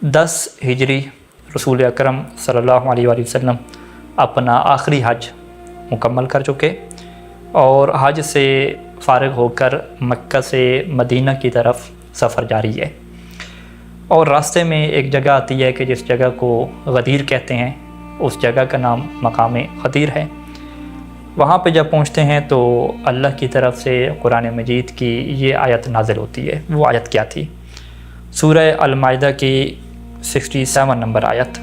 10 हिजरी रसूल अकरम सल्लल्लाहु अलैहि वसल्लम अपना आखिरी हज मुकम्मल कर चुके और हज से फ़ारिग होकर मक्का से मदीना की तरफ सफ़र जारी है। और रास्ते में एक जगह आती है कि जिस जगह को गदीर कहते हैं, उस जगह का नाम मकाम गदीर है। वहाँ पे जब पहुँचते हैं तो अल्लाह की तरफ से कुरान मजीद की ये आयत नाज़िल होती है। वो आयत क्या थी? सूरह अल-माइदा की 67 नंबर आयत,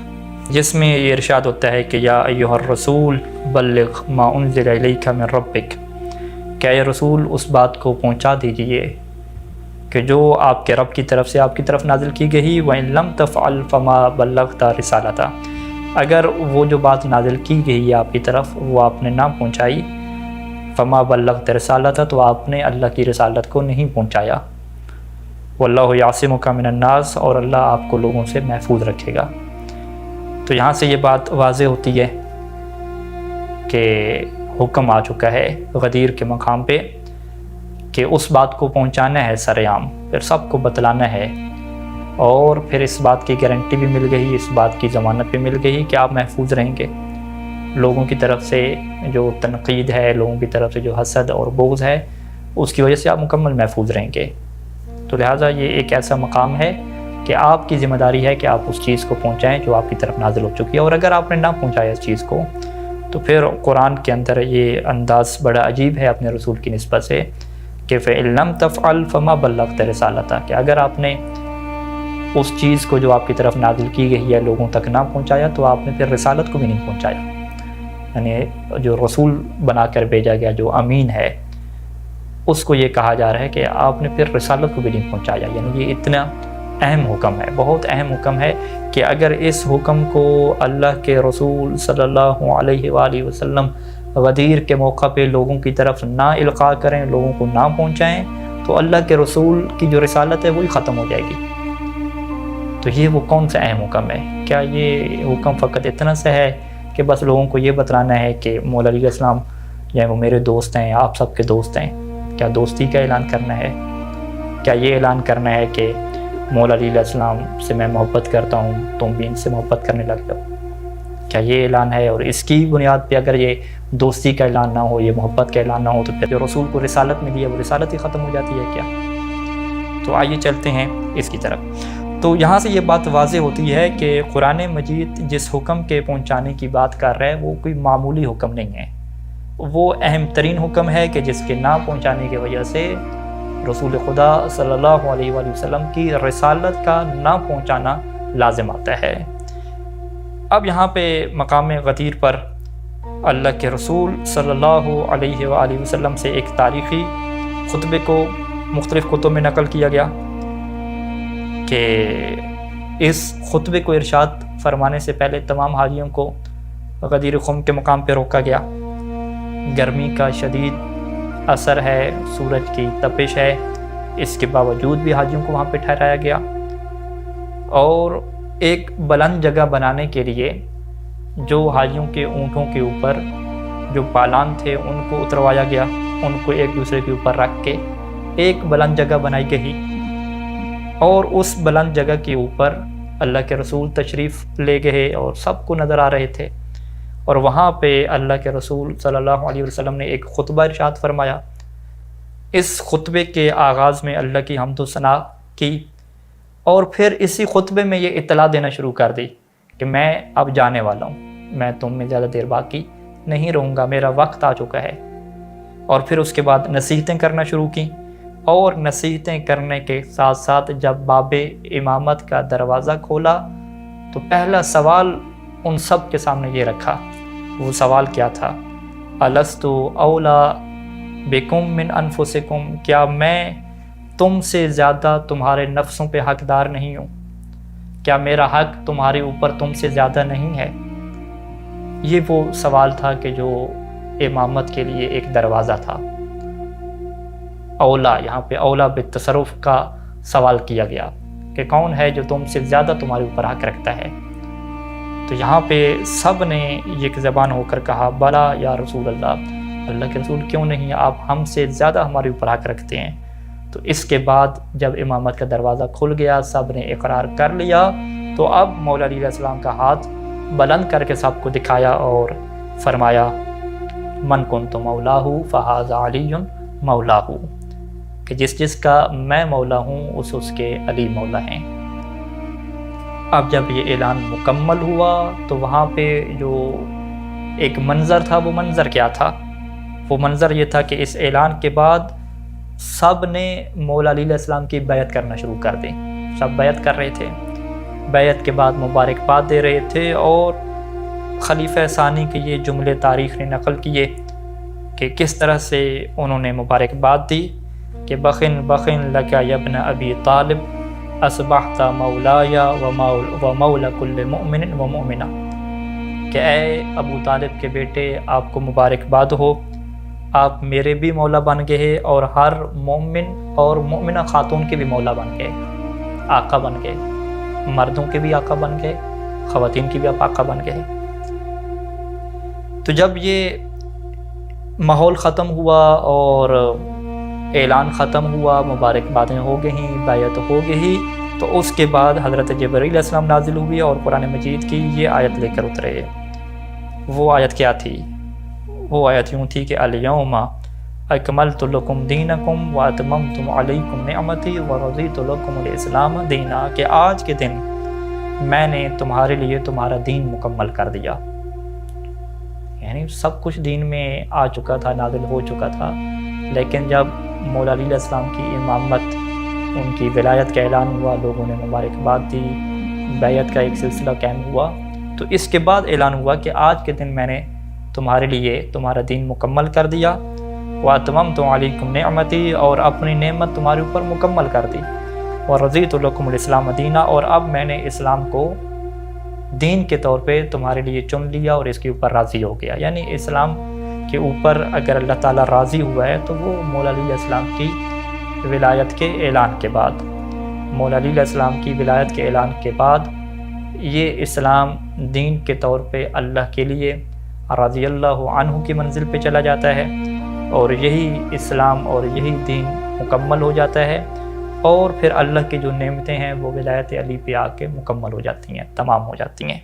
जिसमें ये इरशाद होता है कि या अय्युहर रसूल बल्लिग मा उन्ज़िला इलैका मिन रब्बिक, क्या ये रसूल उस बात को पहुँचा दीजिए कि जो आपके रब की तरफ से आपकी तरफ नाजिल की गई। व इन लम तफ़अल फमा बल्लग़ता रिसालता, अगर वो जो बात नाजिल की गई है आपकी तरफ वो आपने ना पहुँचाई, फमा बल्लग़ता रिसालता, तो आपने अल्लाह की रिसालत को नहीं पहुँचाया। वल्लाहु यासिमुका मिनन्नास, और अल्लाह आपको लोगों से महफूज रखेगा। तो यहाँ से ये बात वाज़ेह होती है कि हुक्म आ चुका है गदीर के मकाम पे कि उस बात को पहुँचाना है सरेआम, फिर सबको बतलाना है। और फिर इस बात की गारंटी भी मिल गई, इस बात की ज़मानत भी मिल गई कि आप महफूज रहेंगे। लोगों की तरफ से जो तनकीद है, लोगों की तरफ से जो हसद और बोझ है, उसकी वजह से आप मुकम्मल महफूज रहेंगे। तो लिहाजा ये एक ऐसा मकाम है कि आपकी ज़िम्मेदारी है कि आप उस चीज़ को पहुँचाएँ जो आपकी तरफ नाजिल हो चुकी है। और अगर आपने ना पहुँचाया इस चीज़ को, तो फिर कुरान के अंदर ये अंदाज़ बड़ा अजीब है अपने रसूल की निस्बत से कि फ़इन लम तफ़अल फमा बल्लग़ता रिसालता, कि अगर आपने उस चीज़ को जो आपकी तरफ नाजिल की गई है लोगों तक ना पहुँचाया, तो आपने फिर रिसालत को भी नहीं पहुँचाया। यानी जो रसूल बना कर भेजा गया, जो अमीन है, उसको ये कहा जा रहा है कि आपने फिर रिसालत को भी नहीं पहुँचाया। यानी ये इतना अहम हुक्म है, बहुत अहम हुक्म है कि अगर इस हुक्म को अल्लाह के रसूल सल्लल्लाहु अलैहि वसल्लम गदीर के मौका पे लोगों की तरफ ना इल्क़ा करें, लोगों को ना पहुँचाएँ, तो अल्लाह के रसूल की जो रिसालत है वही ख़त्म हो जाएगी। तो ये वो कौन सा अहम हुक्म है? क्या ये हुक्म फ़कत इतना सा है कि बस लोगों को ये बतलाना है कि मौला अली इस्लाम या वो मेरे दोस्त हैं, आप सबके दोस्त हैं? क्या दोस्ती का ऐलान करना है? क्या ये ऐलान करना है कि मौला अली इस्लाम से मैं मोहब्बत करता हूँ, तुम भी इनसे मोहब्बत करने लग जाओ? क्या ये ऐलान है? और इसकी बुनियाद पे अगर ये दोस्ती का ऐलान ना हो, ये मोहब्बत का ऐलान ना हो, तो फिर जो रसूल को रिसालत मिली है वो रिसालत ही ख़त्म हो जाती है क्या? तो आइए चलते हैं इसकी तरफ। तो यहाँ से ये बात वाज़ेह होती है कि कुरान मजीद जिस हुक्म के पहुँचाने की बात कर रहा है वो कोई मामूली हुक्म नहीं है। वो अहम तरीन हुक्म है कि जिसके ना पहुँचाने की वजह से रसूल खुदा सल्लल्लाहु अलैहि वसल्लम की रिसालत का ना पहुँचाना लाजिम आता है। अब यहाँ पे मकाम गदीर पर अल्लाह के रसूल सल्लल्लाहु अलैहि वसल्लम से एक तारीख़ी खुतबे को मुख्तलिफ़ कुतुब में नकल किया गया कि इस खुतबे को इरशाद फरमाने से पहले तमाम हाजियों को गदीर ख़ुम के मकाम पर रोका गया। गर्मी का शदीद असर है, सूरज की तपिश है, इसके बावजूद भी हाजियों को वहाँ पे ठहराया गया। और एक बुलंद जगह बनाने के लिए जो हाजियों के ऊँटों के ऊपर जो पालान थे उनको उतरवाया गया, उनको एक दूसरे के ऊपर रख के एक बुलंद जगह बनाई गई। और उस बुलंद जगह के ऊपर अल्लाह के रसूल तशरीफ़ ले गए और सबको नज़र आ रहे थे। और वहाँ पे अल्लाह के रसूल सल्लल्लाहु अलैहि वसल्लम ने एक खुतबा इरशाद फरमाया। इस खुतबे के आगाज़ में अल्लाह की हम्द व सना की और फिर इसी खुतबे में ये इत्तला देना शुरू कर दी कि मैं अब जाने वाला हूँ, मैं तुम में ज़्यादा देर बाकी नहीं रहूँगा, मेरा वक्त आ चुका है। और फिर उसके बाद नसीहतें करना शुरू की। और नसीहतें करने के साथ साथ जब बाबे इमामत का दरवाज़ा खोला तो पहला सवाल उन सब के सामने ये रखा। वो सवाल क्या था? अलस्तु औला बिकुम मिन अनफुसिकुम, क्या मैं तुमसे ज़्यादा तुम्हारे नफ्सों पे हकदार नहीं हूँ? क्या मेरा हक तुम्हारे ऊपर तुमसे ज़्यादा नहीं है? ये वो सवाल था कि जो इमामत के लिए एक दरवाज़ा था। औला, यहाँ पे औला बितसरुफ़ का सवाल किया गया कि कौन है जो तुमसे ज़्यादा तुम्हारे ऊपर हक रखता है। तो यहाँ पे सब ने एक ज़बान होकर कहा बला या रसूल अल्लाह, अल्लाह के रसूल क्यों नहीं, आप हमसे ज़्यादा हमारे ऊपर हक रखते हैं। तो इसके बाद जब इमामत का दरवाज़ा खुल गया सब ने इकरार कर लिया تو اب مولا علی علیہ السلام کا ہاتھ بلند کر کے سب کو دکھایا اور فرمایا من کنت مولاہ فہذا علی مولاہ، کہ جس جس کا میں مولا ہوں اس کے علی مولا ہیں۔ اب جب یہ اعلان مکمل ہوا تو وہاں پہ جو ایک منظر تھا، وہ منظر کیا تھا؟ وہ منظر یہ تھا کہ اس اعلان کے بعد سب نے مولا علی علیہ السلام کی بیعت کرنا شروع کر دی، سب بیعت کر رہے تھے، بیعت کے بعد مبارکباد دے رہے تھے، اور خلیفہ ثانی کے یہ جملے تاریخ نے نقل کیے کہ کس طرح سے انہوں نے مبارکباد دی کہ بخن بخن لکا یبن ابی طالب اصبحت مولایا و مولا کل مؤمن و مؤمنہ، کہ اے ابو طالب کے بیٹے آپ کو مبارکباد ہو، آپ میرے بھی مولا بن گئے اور ہر مومن اور مؤمنہ خاتون کے بھی مولا بن گئے، آقا بن گئے، مردوں کے بھی آقا بن گئے، خواتین کی بھی آپ آقا بن گئے۔ تو جب یہ ماحول ختم ہوا اور اعلان ختم ہوا، مبارکبادیں ہو گئیں، بیعت ہو گئی، تو اس کے بعد حضرت جبرائیل علیہ السلام نازل ہوئی اور قرآن مجید کی یہ آیت لے کر اترے۔ وہ آیت کیا تھی؟ وہ آیت یوں تھی کہ الیوم اکملت لکم دینکم واتممت علیکم نعمتی ورضیت لکم الاسلام دینا، کہ آج کے دن میں نے تمہارے لیے تمہارا دین مکمل کر دیا۔ یعنی سب کچھ دین میں آ چکا تھا، نازل ہو چکا تھا، لیکن جب مولا علی علیہ السلام کی امامت، ان کی ولایت کا اعلان ہوا، لوگوں نے مبارکباد دی، بیعت کا ایک سلسلہ قائم ہوا، تو اس کے بعد اعلان ہوا کہ آج کے دن میں نے تمہارے لیے تمہارا دین مکمل کر دیا، واتممت علیکم نعمتی، اور اپنی نعمت تمہارے اوپر مکمل کر دی، ورضیت لکم الاسلام دینا، اور اب میں نے اسلام کو دین کے طور پہ تمہارے لیے چن لیا اور اس کے اوپر راضی ہو گیا۔ یعنی اسلام کے اوپر اگر اللہ تعالیٰ راضی ہوا ہے تو وہ مولا علی علیہ السلام کی ولایت کے اعلان کے بعد، مولا علی علیہ السلام کی ولایت کے اعلان کے بعد یہ اسلام دین کے طور پہ اللہ کے لیے رضی اللہ عنہ کی منزل پہ چلا جاتا ہے، اور یہی اسلام اور یہی دین مکمل ہو جاتا ہے، اور پھر اللہ کی جو نعمتیں ہیں وہ ولایت علی پہ آ کے مکمل ہو جاتی ہیں، تمام ہو جاتی ہیں۔